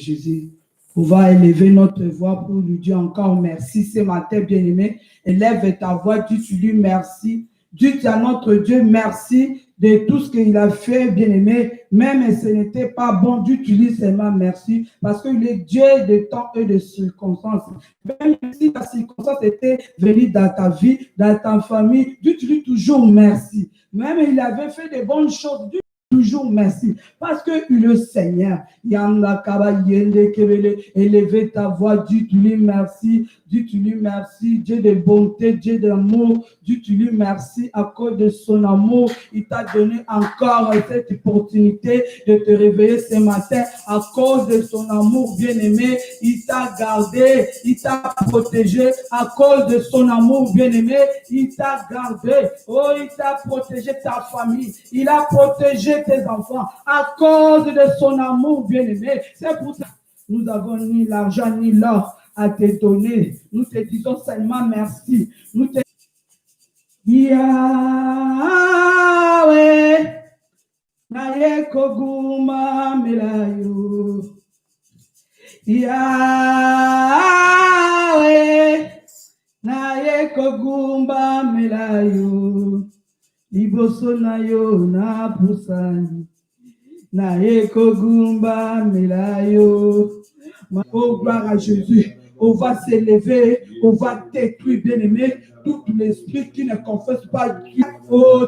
Jésus. On va élever notre voix pour lui dire encore merci ce matin, bien-aimé. Élève ta voix, dis-lui merci. Dis à notre Dieu merci de tout ce qu'il a fait, bien-aimé. Même si ce n'était pas bon, dis-lui seulement merci parce qu'il est Dieu de temps et de circonstances. Même si la circonstance était venue dans ta vie, dans ta famille, dis-lui toujours merci. Même il avait fait de bonnes choses, dis toujours merci, parce que le Seigneur, élevez ta voix, dis-lui merci, dis-lui merci, Dieu de bonté, Dieu d'amour, dis-lui merci à cause de son amour, il t'a donné encore cette opportunité de te réveiller ce matin, à cause de son amour bien-aimé, il t'a gardé, il t'a protégé, à cause de son amour bien-aimé, il t'a gardé, oh, il t'a protégé ta famille, il a protégé tes enfants à cause de son amour bien-aimé. C'est pour ça que nous n'avons ni l'argent ni l'or à te donner. Nous te disons seulement merci. Nous te Yahweh, naye koguma melayo. Yahweh, naye kogumba melayo. Liboso na yo na pusani na ekogumba melayo. Oh, gloire à Jésus. On va s'élever, on va détruire, bien-aimé, tout l'esprit qui ne confesse pas Dieu. Oh,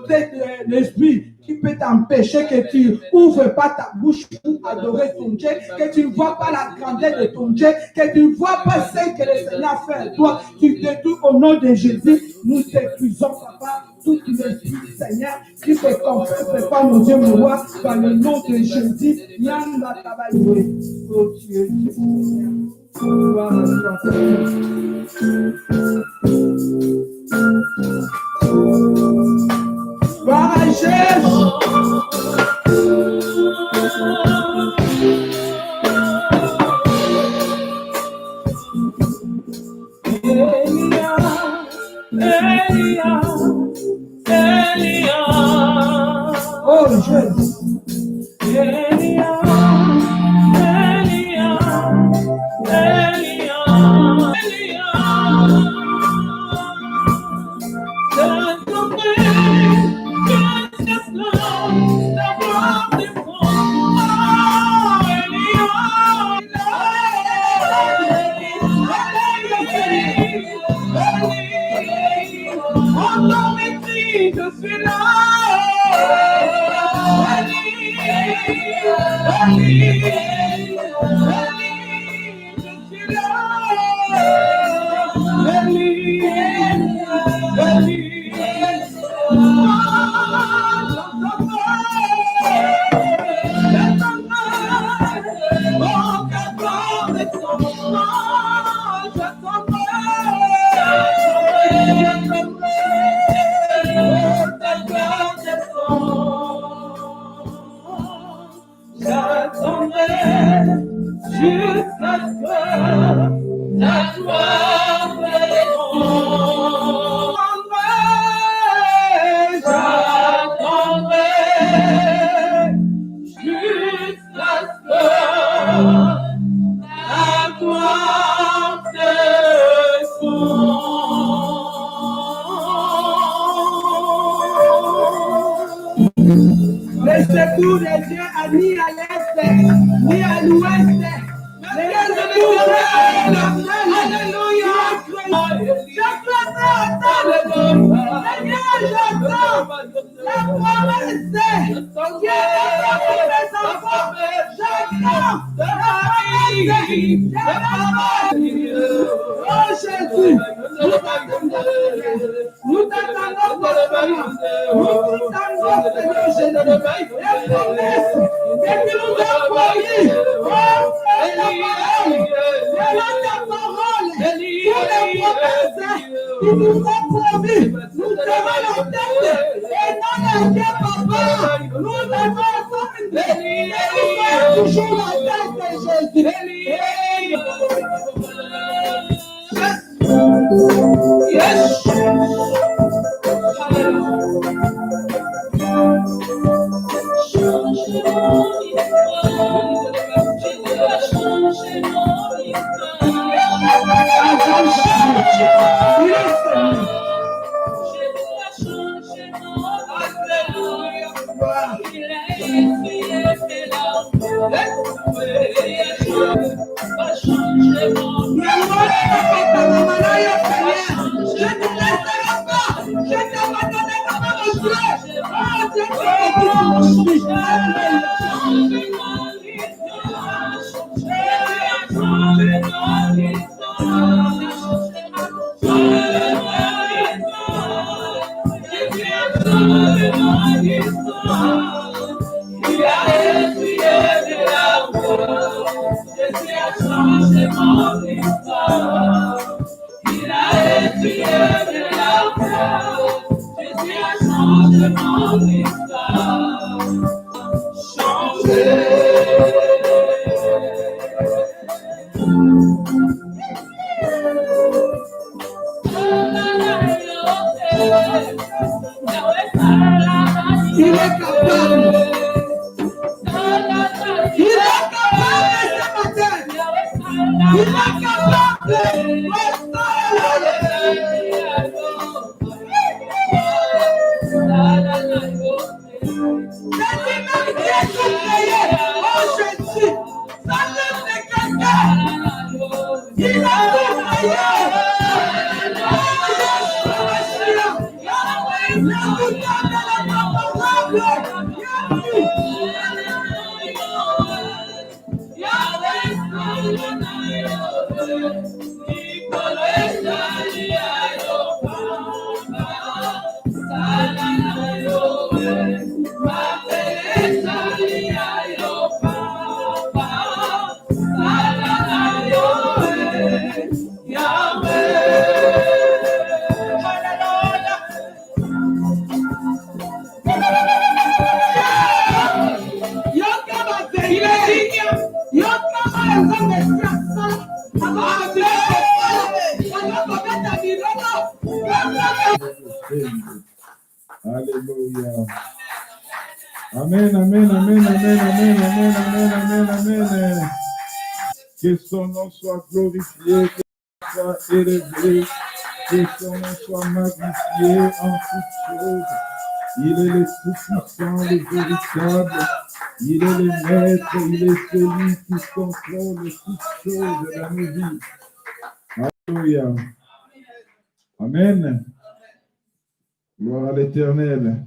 l'esprit qui peut t'empêcher que tu ouvres pas ta bouche pour adorer ton Dieu, que tu ne vois pas la grandeur de ton Dieu, que tu ne vois pas ce que le Seigneur fait à toi. Tu détruis au nom de Jésus. Nous détruisons, papa, tout l'esprit du Seigneur qui ne confesse pas mon Dieu, mon roi, par le nom de Jésus. Yanda tabaye. Oh Dieu, gloire à toi. Gloire à Jésus. Oh Jésus. Le secours de Dieu a ni à l'est, ni à l'ouest. Le secours de Dieu, alléluia. J'entends la promesse qui est pour mes enfants. J'entends la promesse. Oh Jésus, nous t'attendons, nous t'attendons, Seigneur Jésus. Les promesses que tu nous as promis, oh, c'est la parole, ta parole, pour les promesses qui nous ont promis, nous serons la tête et non la queue, papa. Nous devons toujours la tête, Jésus. Yes. Alléluia. Amen, amen, amen, amen, amen, amen, amen, amen, amen. Que son nom soit glorifié, que son soit élevé, que son nom soit magnifié en toutes choses. Il est le tout-puissant, le véritable. Il est le maître, il est celui qui contrôle toutes choses dans nos vies. Alléluia. Amen. Gloire à l'Éternel.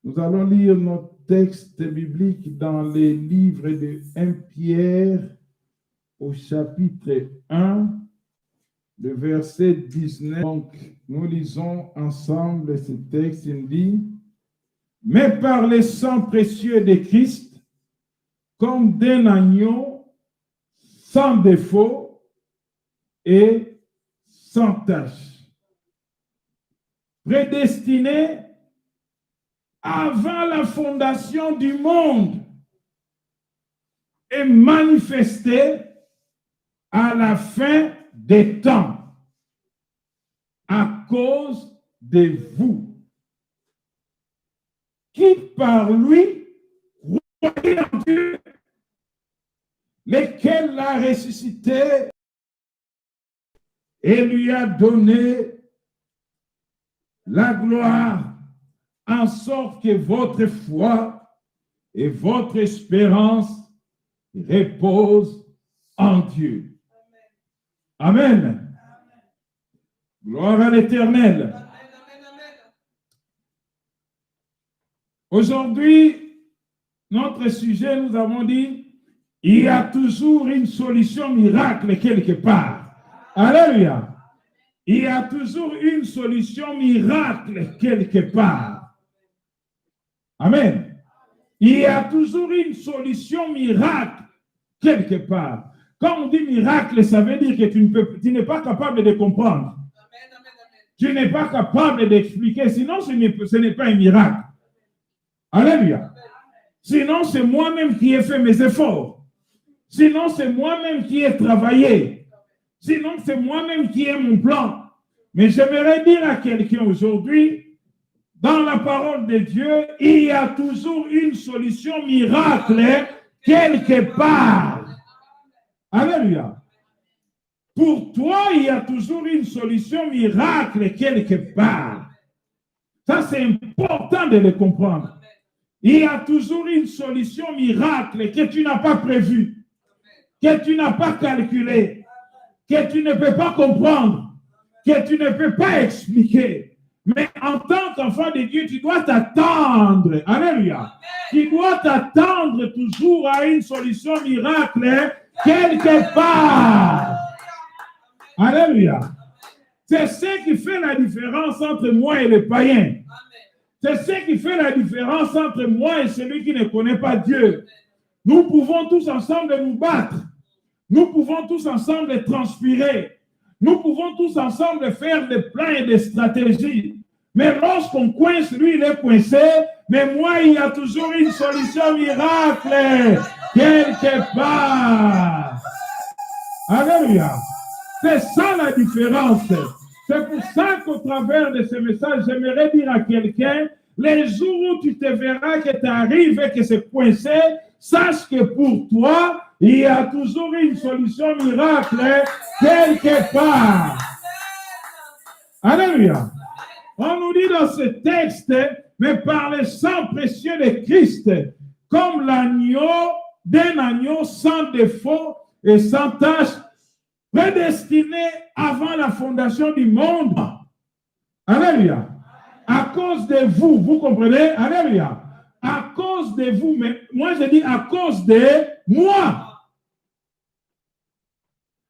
Nous allons lire notre texte biblique dans les livres de 1 Pierre au chapitre 1, le verset 19. Donc, nous lisons ensemble ce texte. Il dit, « Mais par le sang précieux de Christ, comme d'un agneau, sans défaut et sans tache, prédestiné avant la fondation du monde et manifesté à la fin des temps à cause de vous, qui par lui croyez en Dieu, lequel l'a ressuscité et lui a donné la gloire, en sorte que votre foi et votre espérance reposent en Dieu. Amen. Amen. Gloire à l'Éternel. Aujourd'hui, notre sujet, nous avons dit, il y a toujours une solution miracle quelque part. Alléluia. Il y a toujours une solution miracle quelque part. Amen. Il y a toujours une solution miracle quelque part. Quand on dit miracle, ça veut dire que tu n'es pas capable de comprendre. Tu n'es pas capable d'expliquer, sinon ce n'est pas un miracle. Alléluia. Sinon, c'est moi-même qui ai fait mes efforts. Sinon, c'est moi-même qui ai travaillé. Sinon, c'est moi-même qui ai mon plan. Mais j'aimerais dire à quelqu'un aujourd'hui, dans la parole de Dieu, il y a toujours une solution miracle quelque part. Alléluia. Pour toi, il y a toujours une solution miracle quelque part. Ça, c'est important de le comprendre. Il y a toujours une solution miracle que tu n'as pas prévue, que tu n'as pas calculée, que tu ne peux pas comprendre, que tu ne peux pas expliquer. Mais en tant qu'enfant de Dieu, tu dois t'attendre. Alléluia. Tu dois t'attendre toujours à une solution miracle quelque part. Alléluia. C'est ce qui fait la différence entre moi et les païens. C'est ce qui fait la différence entre moi et celui qui ne connaît pas Dieu. Nous pouvons tous ensemble nous battre. Nous pouvons tous ensemble transpirer. Nous pouvons tous ensemble faire des plans et des stratégies. Mais lorsqu'on coince, lui, il est coincé. Mais moi, il y a toujours une solution miracle quelque part. Alléluia. C'est ça la différence. C'est pour ça qu'au travers de ce message, j'aimerais dire à quelqu'un, les jours où tu te verras que tu arrives et que c'est coincé, sache que pour toi, il y a toujours une solution miracle quelque part. Alléluia. On nous dit dans ce texte, mais par le sang précieux de Christ, comme l'agneau d'un agneau sans défaut et sans tache, prédestiné avant la fondation du monde. Alléluia. À cause de vous, vous comprenez? Alléluia. À cause de vous, mais moi je dis à cause de moi.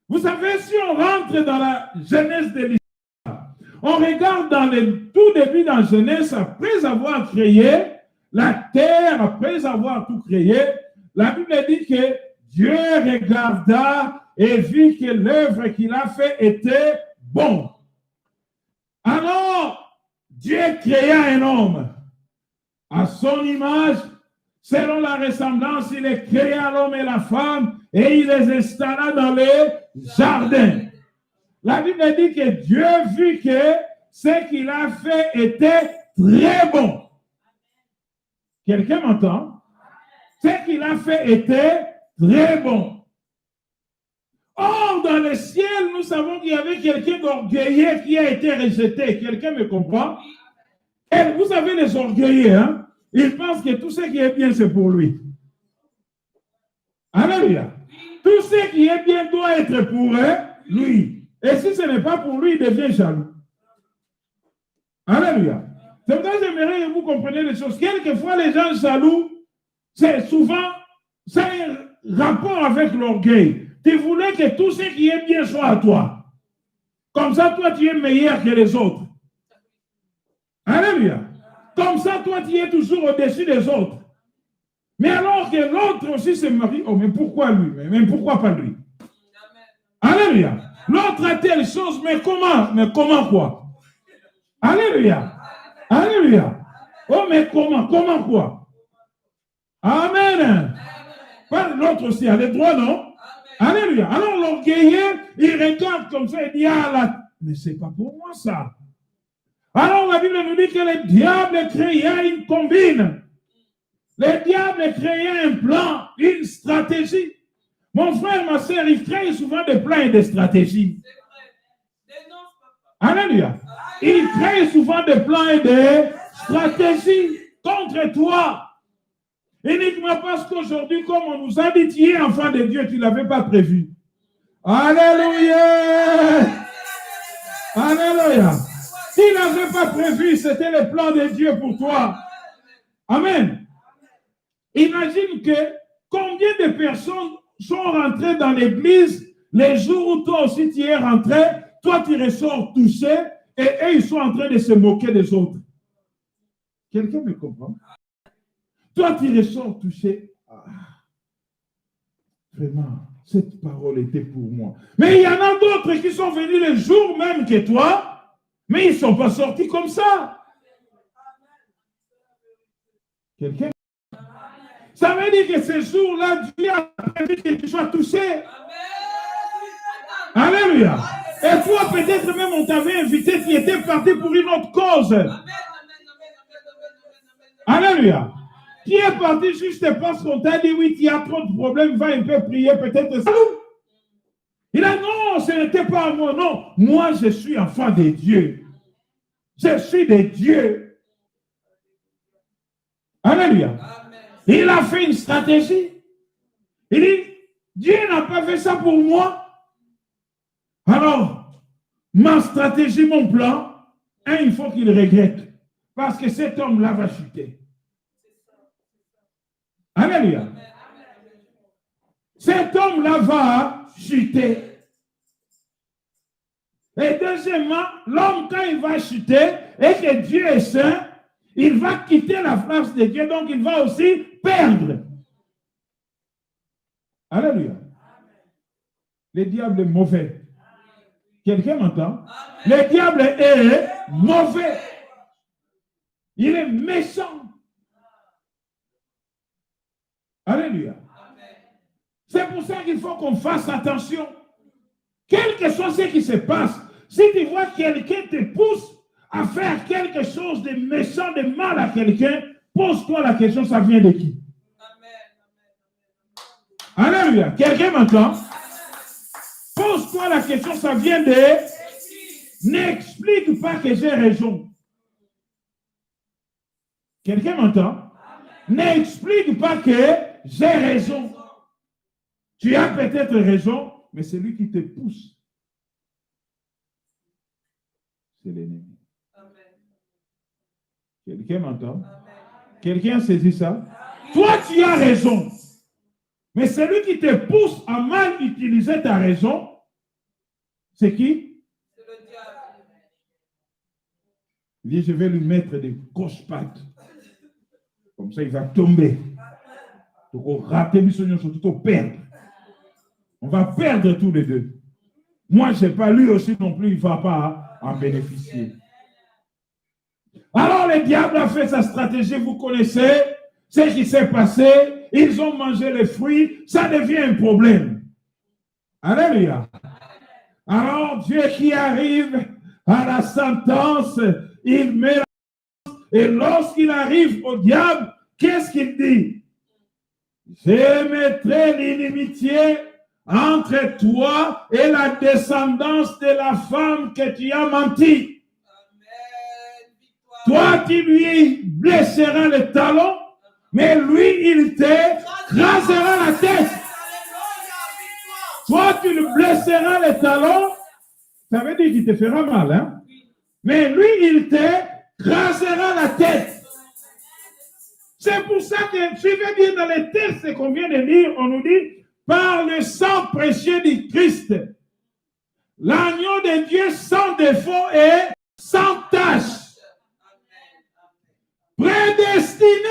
Vous savez, si on rentre dans la Genèse de l'histoire, on regarde dans le tout début dans Genèse, après avoir créé la terre, après avoir tout créé, la Bible dit que Dieu regarda et vit que l'œuvre qu'il a fait était bon. Alors, Dieu créa un homme à son image, selon la ressemblance, il créa l'homme et la femme et il les installa dans les jardins. La Bible dit que Dieu vit que ce qu'il a fait était très bon. Quelqu'un m'entend? Ce qu'il a fait était très bon. Or, dans le ciel, nous savons qu'il y avait quelqu'un d'orgueilleux qui a été rejeté. Quelqu'un me comprend? Et vous savez, les orgueilleux, hein? Ils pensent que tout ce qui est bien, c'est pour lui. Alléluia. Tout ce qui est bien doit être pour lui. Et si ce n'est pas pour lui, il devient jaloux. Alléluia. C'est pour ça que j'aimerais que vous compreniez les choses. Quelquefois, les gens jaloux, c'est souvent, ça a un rapport avec l'orgueil. Tu voulais que tout ce qui est bien soit à toi. Comme ça, toi, tu es meilleur que les autres. Alléluia. Comme ça, toi, tu es toujours au-dessus des autres. Mais alors que l'autre aussi se marie, oh, mais pourquoi lui? Mais pourquoi pas lui? Alléluia. L'autre a telle chose, mais comment? Mais comment quoi? Alléluia. Alléluia. Oh, mais comment? Comment quoi? Amen. L'autre aussi a les droits, non? Alléluia. Alors l'orgueilleux, il regarde comme ça et dit, ah là, mais c'est pas pour moi ça. Alors la Bible nous dit que le diable créa une combine. Le diable créa un plan, une stratégie. Mon frère, ma soeur, il crée souvent des plans et des stratégies. Alléluia. Il crée souvent des plans et des stratégies contre toi. Uniquement parce qu'aujourd'hui, comme on nous a dit, tu es enfant de Dieu, tu ne l'avais pas prévu. Alléluia. Alléluia. Tu n'avais pas prévu, c'était le plan de Dieu pour toi. Amen. Imagine que combien de personnes sont rentrées dans l'église les jours où toi aussi tu es rentré, toi tu ressors touché et eux ils sont en train de se moquer des autres. Quelqu'un me comprend? Toi, tu ressors touché. Ah, vraiment, cette parole était pour moi. Mais il y en a d'autres qui sont venus le jour même que toi, mais ils ne sont pas sortis comme ça. Quelqu'un? Ça veut dire que ce jour-là, Dieu a prévu que tu sois touché. Alléluia. Et toi, peut-être même on t'avait invité, tu étais parti pour une autre cause. Alléluia. Tu es parti juste parce qu'on t'a dit, oui, tu as trop de problèmes, va un peu prier, peut-être ça. Il a dit non, ce n'était pas moi, non. Moi, je suis enfant de Dieu. Je suis de Dieu. Alléluia. Amen. Il a fait une stratégie. Il dit, Dieu n'a pas fait ça pour moi. Alors, ma stratégie, mon plan, il faut qu'il regrette. Parce que cet homme-là va chuter. Alléluia. Cet homme-là va chuter. Et deuxièmement, l'homme, quand il va chuter et que Dieu est saint, il va quitter la face de Dieu, donc il va aussi perdre. Alléluia. Le diable est mauvais. Quelqu'un m'entend? Le diable est mauvais. Il est méchant. Alléluia. C'est pour ça qu'il faut qu'on fasse attention. Quel que soit ce qui se passe, si tu vois quelqu'un te pousse à faire quelque chose de méchant, de mal à quelqu'un, pose-toi la question, ça vient de qui? Alléluia. Quelqu'un m'entend? Pose-toi la question, ça vient de... N'explique pas que j'ai raison. Quelqu'un m'entend? N'explique pas que j'ai raison. Tu as peut-être raison, mais c'est lui qui te pousse. C'est l'ennemi. Quelqu'un m'entend? Quelqu'un saisit ça? Toi, tu as raison. Mais celui qui te pousse à mal utiliser ta raison, c'est qui? C'est le diable. Il dit, je vais lui mettre des grosses pattes. Comme ça, il va tomber. Donc, rater mission, surtout perdre. On va perdre tous les deux. Moi, je ne sais pas, lui aussi non plus, il ne va pas en bénéficier. Alors, le diable a fait sa stratégie, vous connaissez ce qui s'est passé. Ils ont mangé les fruits, ça devient un problème. Alléluia. Alors, Dieu qui arrive à la sentence, il met la sentence, et lorsqu'il arrive au diable, qu'est-ce qu'il dit? Je mettrai l'inimitié entre toi et la descendance de la femme que tu as menti. Amen. Toi, tu lui blesseras le talon, mais lui, il t'écrasera la tête. Toi, tu lui blesseras le talon, ça veut dire qu'il te fera mal, hein? Mais lui, il t'écrasera la tête. C'est pour ça que, suivez bien dans les textes qu'on vient de lire, on nous dit, par le sang précieux du Christ, l'agneau de Dieu sans défaut et sans tache, prédestiné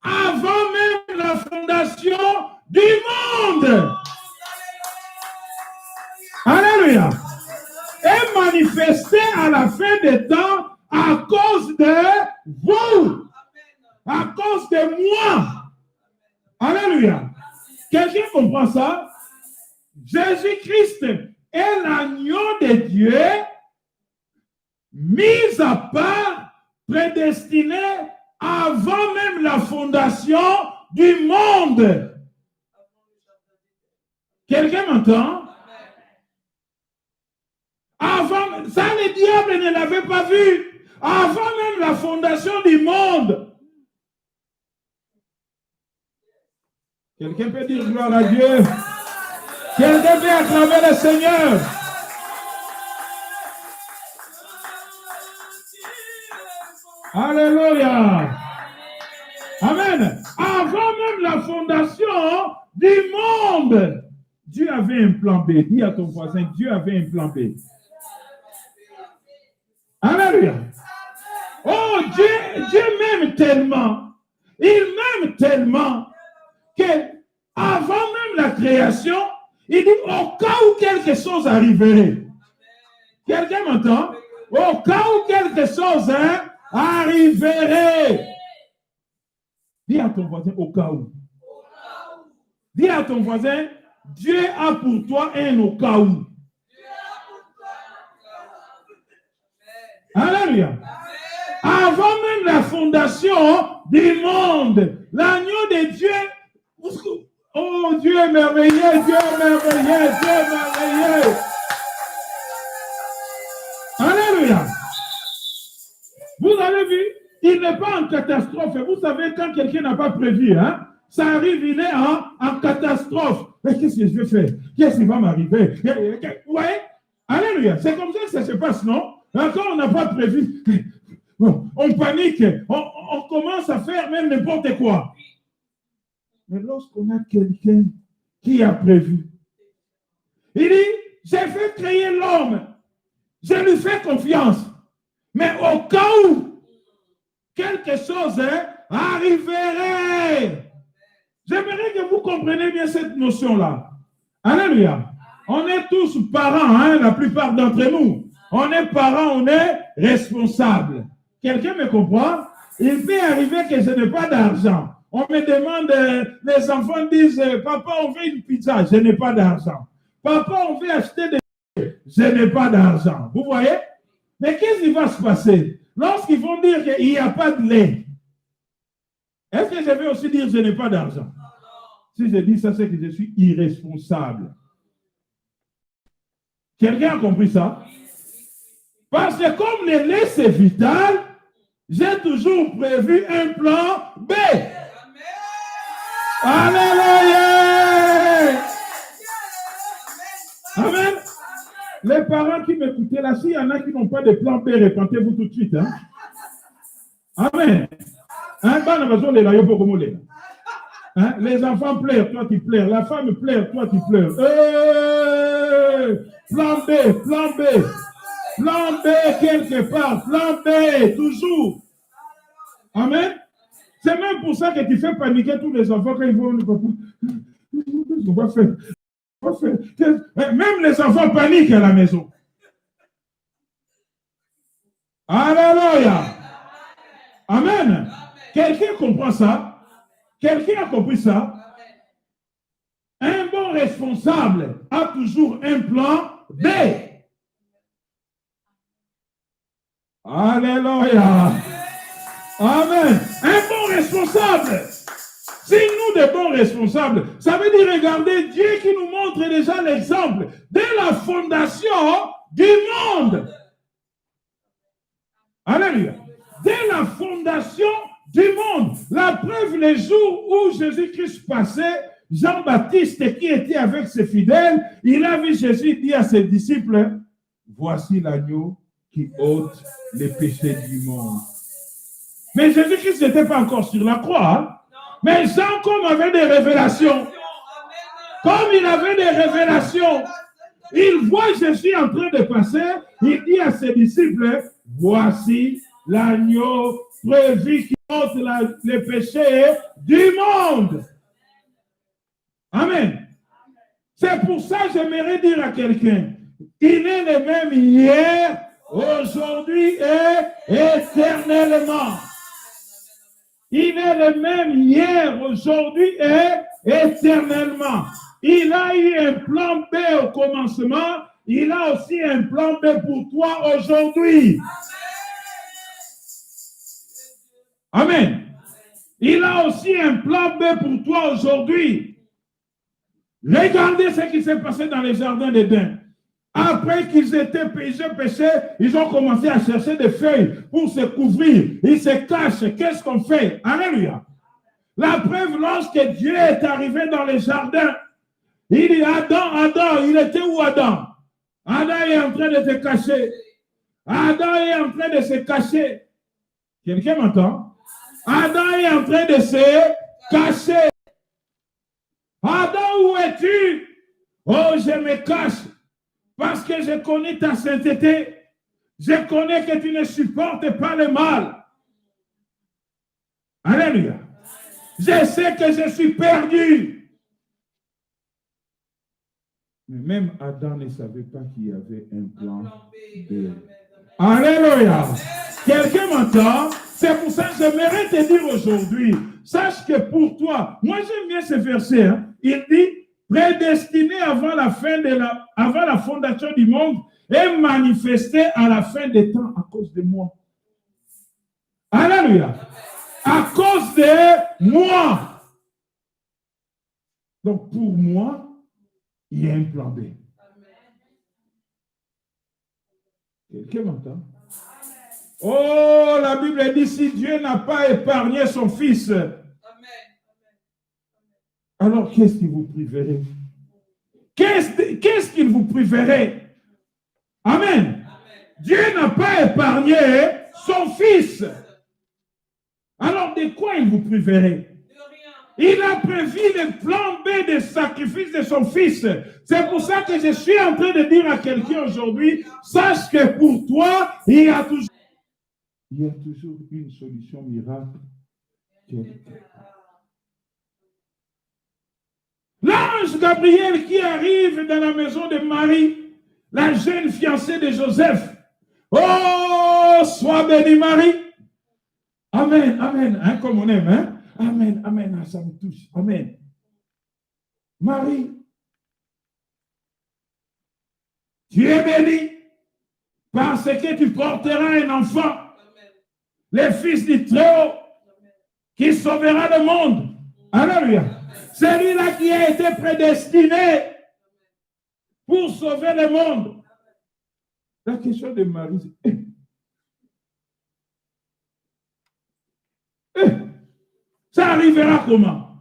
avant même la fondation du monde. Alléluia. Et manifesté à la fin des temps à cause de vous, à cause de moi. Alléluia. Quelqu'un comprend ça? Jésus-Christ est l'agneau de Dieu, mis à part, prédestiné avant même la fondation du monde. Quelqu'un m'entend? Avant, ça le diable ne l'avait pas vu. Avant même la fondation du monde. Quelqu'un peut dire gloire à Dieu. Quelqu'un peut acclamer le Seigneur. Alléluia. Amen. Avant même la fondation du monde, Dieu avait un plan B. Dis à ton voisin, Dieu avait un plan B. Alléluia. Oh, Dieu m'aime tellement. Il m'aime tellement que avant même la création, il dit au cas où quelque chose arriverait. Quelqu'un m'entend? Au cas où quelque chose arriverait. Dis à ton voisin au cas où. Dis à ton voisin, Dieu a pour toi un au cas où. Alléluia. Avant même la fondation du monde, l'agneau de Dieu, Oh, Dieu est merveilleux, Dieu est merveilleux, Dieu est merveilleux. Alléluia. Vous avez vu, il n'est pas en catastrophe. Vous savez, quand quelqu'un n'a pas prévu, hein, ça arrive, il est en catastrophe. Mais qu'est-ce que je vais faire? Qu'est-ce qui va m'arriver? Vous voyez? Alléluia. C'est comme ça que ça se passe, non? Quand on n'a pas prévu, on panique, on commence à faire même n'importe quoi. Mais lorsqu'on a quelqu'un qui a prévu, il dit, j'ai fait créer l'homme, je lui fais confiance, mais au cas où quelque chose arriverait, j'aimerais que vous compreniez bien cette notion-là. Alléluia. On est tous parents, hein, la plupart d'entre nous. On est parents, on est responsables. Quelqu'un me comprend? Il peut arriver que je n'ai pas d'argent. On me demande, les enfants disent, papa, on veut une pizza, je n'ai pas d'argent. Papa, on veut acheter des... Je n'ai pas d'argent. Vous voyez? Mais qu'est-ce qui va se passer? Lorsqu'ils vont dire qu'il n'y a pas de lait, est-ce que je vais aussi dire je n'ai pas d'argent? Si je dis ça, c'est que je suis irresponsable. Quelqu'un a compris ça? Parce que comme le lait c'est vital, j'ai toujours prévu un plan B. Alléluia! Amen. Les parents qui m'écoutaient là, s'il y en a qui n'ont pas de plan B, répentez-vous tout de suite. Hein? Amen. Hein? Les enfants pleurent, toi tu pleures. La femme pleure, toi tu pleures. Plan B, plan B. Plan B quelque part. Plan B, toujours. Amen. C'est même pour ça que tu fais paniquer tous les enfants quand ils vont le papa. Qu'est-ce qu'on va faire? Même les enfants paniquent à la maison. Alléluia. Amen. Quelqu'un comprend ça? Quelqu'un a compris ça? Un bon responsable a toujours un plan B. Alléluia. Amen. Un bon responsable. Si nous, des bons responsables, ça veut dire regarder Dieu qui nous montre déjà l'exemple dès la fondation du monde. Alléluia. Dès la fondation du monde. La preuve, les jours où Jésus-Christ passait, Jean-Baptiste qui était avec ses fidèles, il a vu Jésus dire à ses disciples, voici l'agneau qui ôte les péchés du monde. Mais Jésus-Christ n'était pas encore sur la croix. Hein? Mais Jean, comme avait des révélations, comme il avait des révélations, il voit Jésus en train de passer, il dit à ses disciples, voici l'agneau prévu qui ôte les péchés du monde. Amen. C'est pour ça que j'aimerais dire à quelqu'un, il est le même hier, aujourd'hui et éternellement. Il est le même hier, aujourd'hui et éternellement. Il a eu un plan B au commencement, il a aussi un plan B pour toi aujourd'hui. Amen. Il a aussi un plan B pour toi aujourd'hui. Regardez ce qui s'est passé dans les jardins d'Éden. Après qu'ils étaient péchés, ils ont commencé à chercher des feuilles pour se couvrir. Ils se cachent. Qu'est-ce qu'on fait? Alléluia. La preuve, lorsque Dieu est arrivé dans les jardins, il dit, Adam, il était où Adam? Adam est en train de se cacher. Adam est en train de se cacher. Quelqu'un m'entend? Adam est en train de se cacher. Adam, où es-tu? Oh, je me cache. Parce que je connais ta sainteté. Je connais que tu ne supportes pas le mal. Alléluia. Je sais que je suis perdu. Mais même Adam ne savait pas qu'il y avait un plan B. Alléluia. Quelqu'un m'entend? C'est pour ça que j'aimerais te dire aujourd'hui, sache que pour toi, moi j'aime bien ce verset, hein, il dit, prédestiné avant la fondation du monde et manifesté à la fin des temps à cause de moi. Alléluia. À cause de moi. Donc, pour moi, il y a un plan B. Quelqu'un m'entend? Oh, la Bible dit, si Dieu n'a pas épargné son fils, alors qu'est-ce qu'il vous priverait? Qu'est-ce qu'il vous priverait? Amen. Dieu n'a pas épargné son fils. Alors de quoi il vous priverait? Il a prévu le plan B de sacrifice de son fils. C'est pour ça que je suis en train de dire à quelqu'un aujourd'hui, sache que pour toi, il y a toujours une solution miracle. L'ange Gabriel qui arrive dans la maison de Marie, la jeune fiancée de Joseph. Oh, sois bénie Marie. Amen, amen. Hein, comme on aime, hein? Amen, amen. Ah, ça me touche. Amen. Marie, tu es bénie parce que tu porteras un enfant, le Fils du Très-Haut, qui sauvera le monde. Alléluia. Celui-là qui a été prédestiné pour sauver le monde. La question de Marie, ça arrivera comment?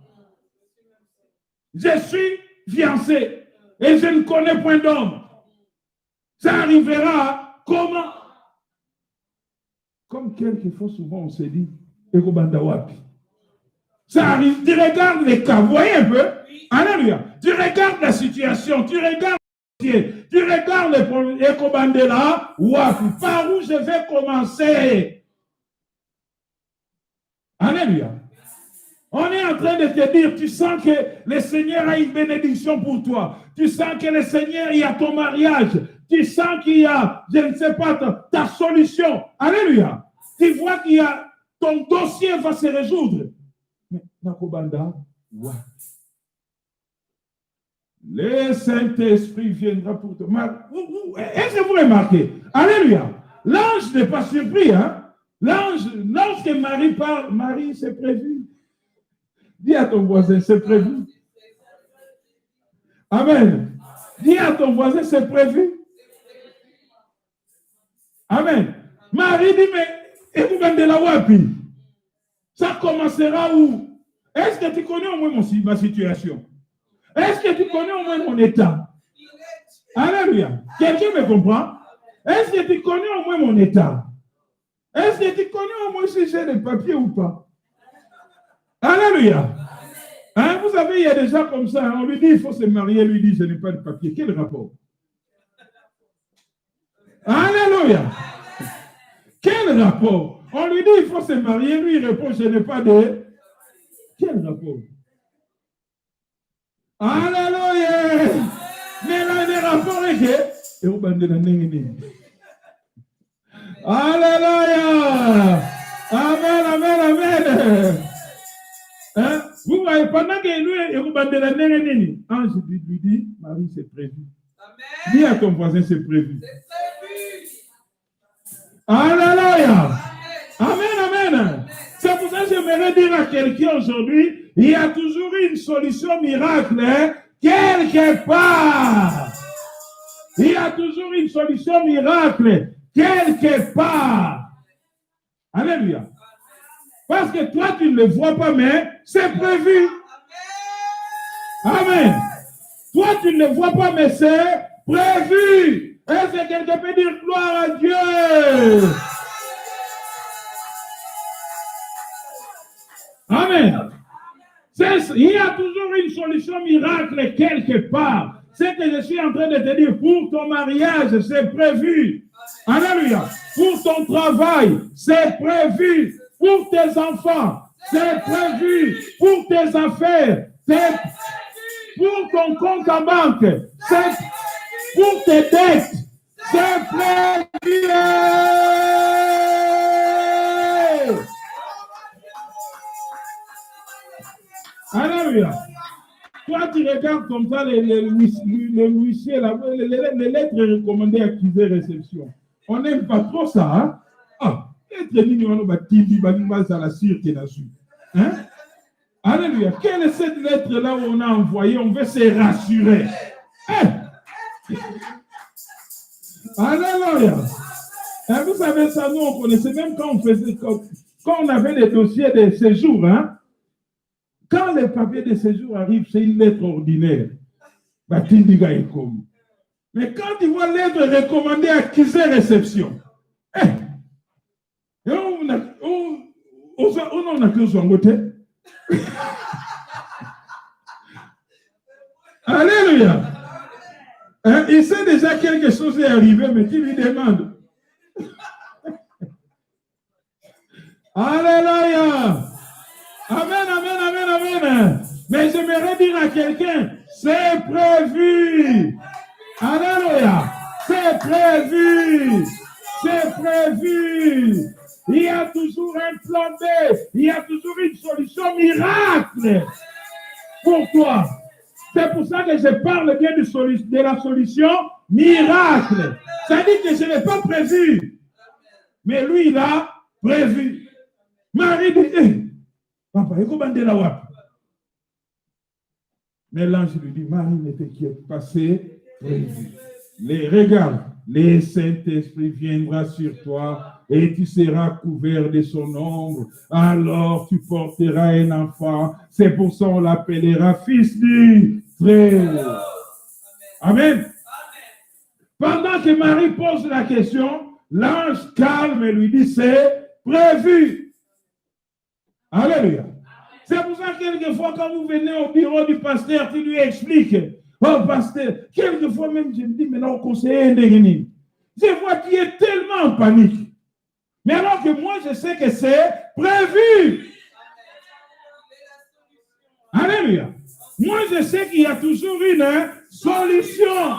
Je suis fiancé et je ne connais point d'homme. Ça arrivera comment? Comme quelquefois, souvent, on se dit, ça arrive, tu regardes les cas, vous voyez un peu? Alléluia. Tu regardes la situation, tu regardes les problèmes, par où je vais commencer? Alléluia. On est en train de te dire, tu sens que le Seigneur a une bénédiction pour toi. Tu sens que le Seigneur, il y a ton mariage. Tu sens qu'il y a, je ne sais pas, ta solution. Alléluia. Tu vois qu'il y a, ton dossier va se résoudre. Mais, Nakobanda, ouais. Le Saint-Esprit viendra pour toi. Est-ce que vous remarquez? Alléluia. L'ange n'est pas surpris, hein? L'ange, lorsque Marie parle, Marie, c'est prévu. Dis à ton voisin, c'est prévu. Amen. Dis à ton voisin, c'est prévu. Amen. Marie dit, mais écoute, de la wapi. Ça commencera où? Est-ce que tu connais au moins ma situation? Est-ce que tu connais au moins mon état? Alléluia. Quelqu'un me comprend? Est-ce que tu connais au moins mon état? Est-ce que tu connais au moins si j'ai des papiers ou pas? Alléluia. Hein, vous savez, il y a des gens comme ça, hein, on lui dit il faut se marier, lui dit je n'ai pas de papier. Quel rapport? Alléluia. Quel rapport? On lui dit il faut se marier, lui il répond je n'ai pas de... Quel rapport? Alléluia. Mais là, le rapport est que... Et vous bandez la néné. Alléluia. Amen, amen, amen. Hein? Vous voyez, pendant que lui, et vous bandez la néné, ange lui dit, Marie, c'est prévu. Amen. Dis à ton voisin, c'est prévu. C'est prévu. Alléluia. Amen, amen. C'est pour ça que j'aimerais dire à quelqu'un aujourd'hui, il y a toujours une solution miracle, hein, quelque part. Il y a toujours une solution miracle, quelque part. Alléluia. Parce que toi, tu ne le vois pas, mais c'est prévu. Amen. Toi, tu ne le vois pas, mais c'est prévu. Est-ce que quelqu'un peut dire gloire à Dieu? Amen. Il y a toujours une solution miracle quelque part. C'est que je suis en train de te dire, pour ton mariage, c'est prévu. Alléluia. Pour ton travail, c'est prévu. Pour tes enfants, c'est prévu. Pour tes affaires, c'est pour ton compte en banque, c'est pour tes dettes, c'est prévu. Alléluia. Toi, tu regardes comme ça les huissiers, les lettres recommandées, accusées, réception. On n'aime pas trop ça, hein? Ah, lettre ni on va tirer, ça la cire qui est là-dessus. Hein? Alléluia. Quelle est cette lettre-là où on a envoyé? On veut se rassurer. Alléluia. Et vous savez ça, nous on connaissait même quand on avait des dossiers de séjour. Hein? Quand les papiers de séjour arrivent, c'est une lettre ordinaire. Mais quand tu vois lettre recommandée accusée réception, on a que son côté. Alléluia. Il sait déjà quelque chose est arrivé, mais tu lui demandes. Alléluia. Amen, amen, amen, amen. Mais j'aimerais dire à quelqu'un, c'est prévu. Alléluia. C'est prévu. C'est prévu. Il y a toujours un plan B. Il y a toujours une solution miracle pour toi. C'est pour ça que je parle bien de la solution miracle. Ça dit que je n'ai pas prévu. Mais lui, il a prévu. Marie dit, papa, il faut la wap. Mais l'ange lui dit, Marie, ne t'inquiète pas, c'est prévu. Regarde, le Saint-Esprit viendra sur toi et tu seras couvert de son ombre. Alors tu porteras un enfant. C'est pour ça qu'on l'appellera fils du Très-Haut. Amen. Pendant que Marie pose la question, l'ange calme et lui dit, c'est prévu. Alléluia. C'est pour ça que quelquefois, quand vous venez au bureau du pasteur, tu lui expliques. Oh, pasteur, quelquefois même, je me dis, maintenant, conseiller Ndegeni. Je vois qu'il est tellement en panique. Mais alors que moi, je sais que c'est prévu. Alléluia. Moi, je sais qu'il y a toujours une solution.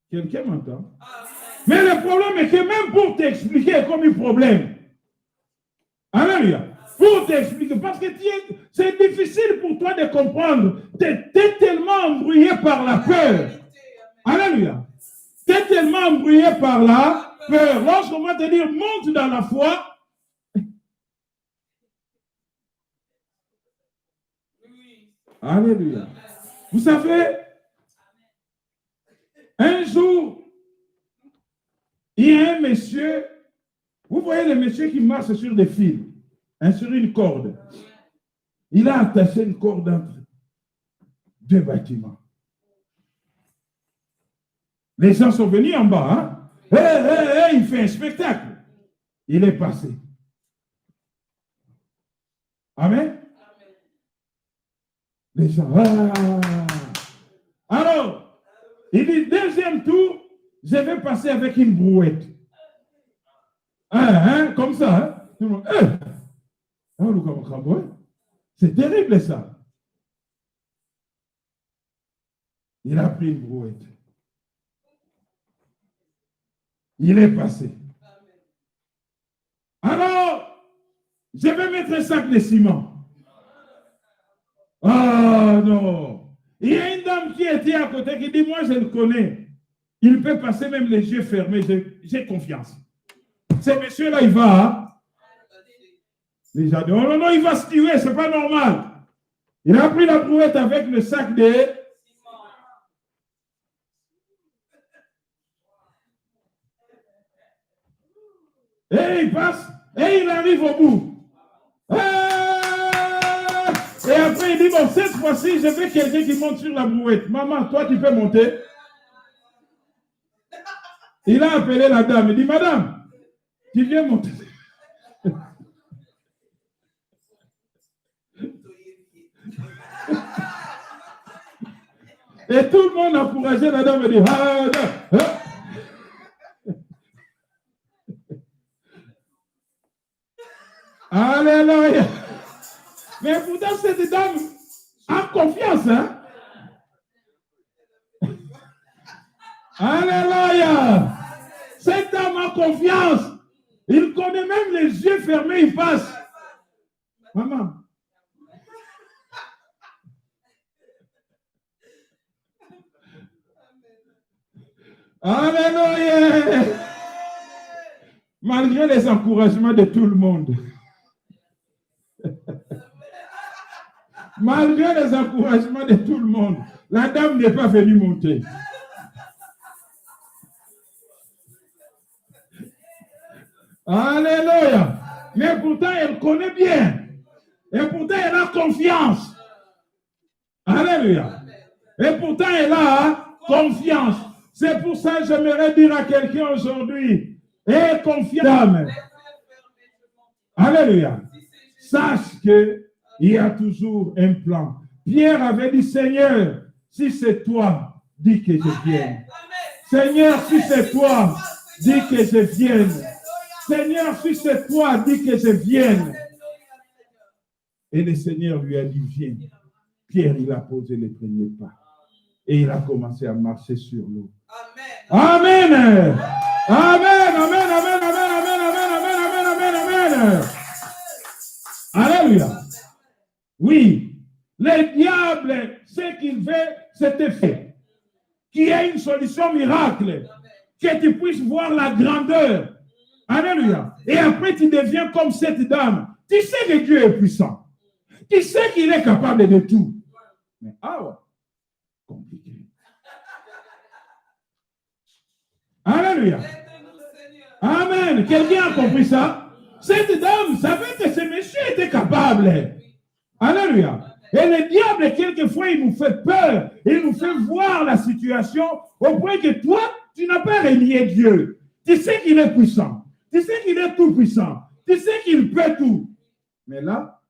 Quelqu'un m'entend? Mais le problème est que même pour t'expliquer comme un problème. Alléluia. Pour t'expliquer, parce que c'est difficile pour toi de comprendre. Tu es tellement embrouillé par la peur. Alléluia. Tu es tellement embrouillé par la peur. Lorsqu'on va te dire, monte dans la foi. Alléluia. Vous savez, un jour, il y a un monsieur, vous voyez le monsieur qui marche sur des fils, sur une corde. Il a attaché une corde entre deux bâtiments. Les gens sont venus en bas. Hein? Il fait un spectacle. Il est passé. Amen. Les gens. Alors, il dit, deuxième tour, je vais passer avec une brouette. Comme ça. Hein? C'est terrible ça. Il a pris une brouette. Il est passé. Alors, je vais mettre un sac de ciment. Ah non. Il y a une dame qui était à côté qui dit, moi je le connais. Il peut passer même les yeux fermés. J'ai confiance. Ce monsieur-là, il va. Hein? Les gens disent, oh non, il va se tuer, c'est pas normal. Il a pris la brouette avec le sac de ciment. Et il passe, et il arrive au bout. Et après, il dit, bon, cette fois-ci, je veux quelqu'un qui monte sur la brouette. Maman, toi, tu peux monter. Il a appelé la dame. Il dit, madame, tu viens monter. Et tout le monde a encouragé la dame et dit, Alléluia. Mais pourtant, cette dame a confiance. Hein? Alléluia. Cette dame a confiance. Il connaît même les yeux fermés, il passe. Maman. Alléluia. Malgré les encouragements de tout le monde. Malgré les encouragements de tout le monde, la dame n'est pas venue monter. Alléluia. Mais pourtant, elle connaît bien. Et pourtant, elle a confiance. Alléluia. Et pourtant, elle a confiance. C'est pour ça que j'aimerais dire à quelqu'un aujourd'hui, aie confiance, dame. Alléluia. Sache qu'il y a toujours un plan. Pierre avait dit, Seigneur, si c'est toi, dis que je vienne. Seigneur, si c'est toi, dis que je vienne. Seigneur, si c'est toi, dis que je vienne. Et le Seigneur lui a dit, viens. Pierre, il a posé les premiers pas. Et il a commencé à marcher sur l'eau. Amen. Amen. Amen. Amen. Amen. Amen. Amen. Amen. Amen. Amen. Alléluia. Oui. Le diable, ce qu'il veut, c'est fait. Qu'il y ait une solution miracle. Que tu puisses voir la grandeur. Alléluia. Et après, tu deviens comme cette dame. Tu sais que Dieu est puissant. Tu sais qu'il est capable de tout. Mais compliqué. Alléluia. Amen. Quelqu'un a compris ça? Cette dame savait que ce monsieur était capable. Alléluia. Et le diable, quelquefois, il nous fait peur. Il nous fait voir la situation au point que toi, tu n'as pas renié Dieu. Tu sais qu'il est puissant. Tu sais qu'il est tout puissant. Tu sais qu'il peut tout. Mais là,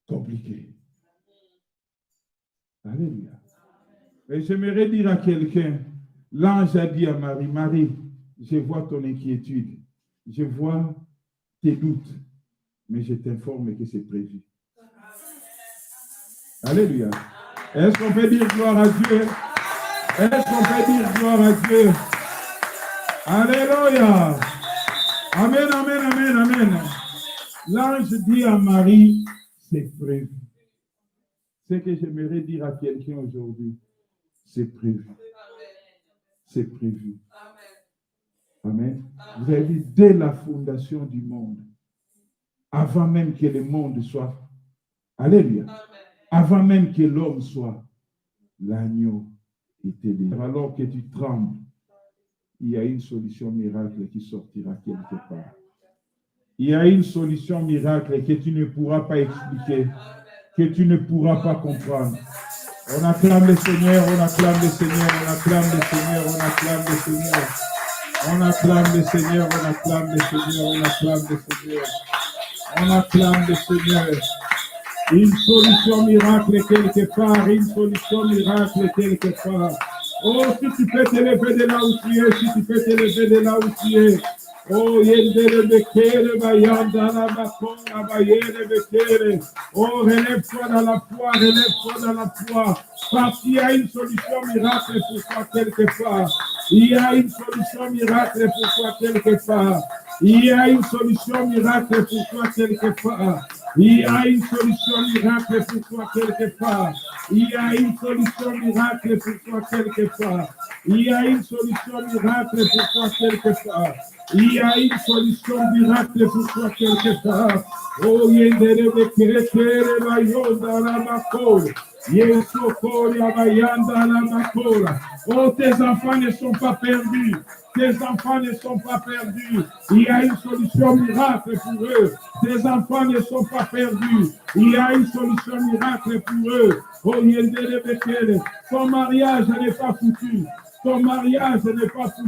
compliqué. Alléluia. Et j'aimerais dire à quelqu'un, l'ange a dit à Marie, Marie, je vois ton inquiétude, je vois tes doutes, mais je t'informe que c'est prévu. Alléluia. Est-ce qu'on peut dire gloire à Dieu? Est-ce qu'on peut dire gloire à Dieu? Alléluia. Amen, amen, amen, amen. L'ange dit à Marie, c'est prévu. Ce que j'aimerais dire à quelqu'un aujourd'hui, c'est prévu. C'est prévu. Amen. Vous avez vu, dès la fondation du monde, avant même que le monde soit, alléluia, avant même que l'homme soit, l'agneau était là. Alors que tu trembles, il y a une solution miracle qui sortira quelque part. Il y a une solution miracle que tu ne pourras pas expliquer, que tu ne pourras pas comprendre. On acclame le Seigneur, on acclame le Seigneur, on acclame le Seigneur, on acclame le Seigneur. On acclame le Seigneur, on acclame le Seigneur, on acclame le Seigneur. On acclame le Seigneur. Une solution miracle quelque part, une solution miracle quelque part. Oh, si tu peux te lever de là où tu es, si tu peux te lever de là où tu es. Oh, yendele bekele bayanda la bakona bayele bekele. Oh, relève-toi dans la foi, relève-toi dans la foi. Parce qu'il y a une solution miracle pour toi quelque part. Il y a une solution miracle pour toi quelque part. Il y a une solution miracle pour toi quelque part. Il y a une solution miracle pour toi quelque part. Il y a une solution miracle pour toi quelque part. Il y a une solution miracle pour toi quelque part. Il y a une solution miracle pour toi quelque part. Oh, yendere bekere bayonda la makole. Yesokori bayanda la makole. Oh, tes enfants ne sont pas perdus. Tes enfants ne sont pas perdus. Il y a une solution miracle pour eux. Tes enfants ne sont pas perdus. Il y a une solution miracle pour eux. Oh, yendere bekere. Ton mariage n'est pas foutu. Ton mariage n'est pas foutu.